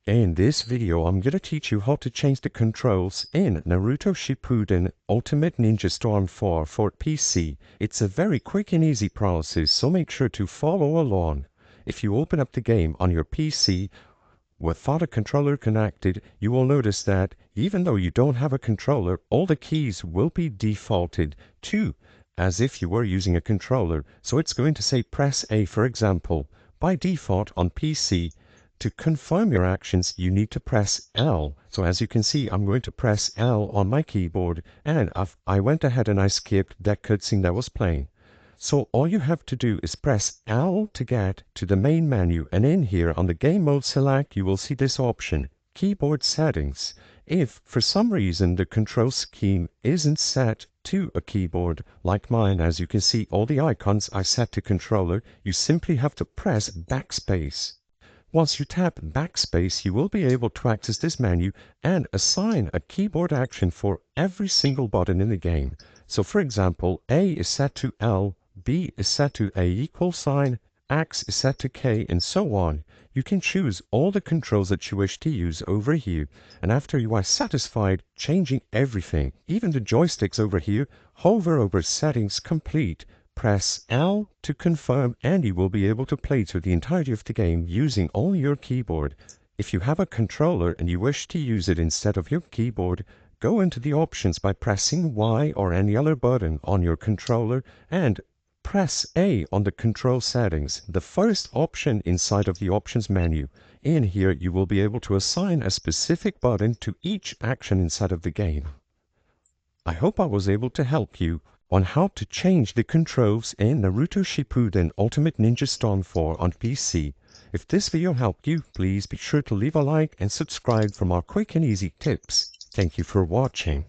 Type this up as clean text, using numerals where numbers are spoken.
In this video, I'm gonna teach you how to change the controls in Naruto Shippuden Ultimate Ninja Storm 4 for PC. It's a very quick and easy process, so make sure to follow along. If you open up the game on your PC without a controller connected, you will notice that even though you don't have a controller, all the keys will be defaulted to as if you were using a controller. So it's going to say press A, for example. By default on PC, to confirm your actions, you need to press L. So as you can see, I'm going to press L on my keyboard, and I went ahead and I skipped that cutscene that was playing. So all you have to do is press L to get to the main menu, and in here on the game mode select, you will see this option, keyboard settings. If for some reason the control scheme isn't set to a keyboard like mine, as you can see all the icons I set to controller, you simply have to press backspace. Once you tap backspace, you will be able to access this menu and assign a keyboard action for every single button in the game. So for example, A is set to L, B is set to A equal sign, X is set to K, and so on. You can choose all the controls that you wish to use over here, and after you are satisfied changing everything, even the joysticks over here, hover over settings complete. Press L to confirm, and you will be able to play through the entirety of the game using only your keyboard. If you have a controller and you wish to use it instead of your keyboard, go into the options by pressing Y or any other button on your controller and press A on the control settings, the first option inside of the options menu. In here you will be able to assign a specific button to each action inside of the game. I hope I was able to help you on how to change the controls in Naruto Shippuden Ultimate Ninja Storm 4 on PC. If this video helped you, please be sure to leave a like and subscribe for more quick and easy tips. Thank you for watching.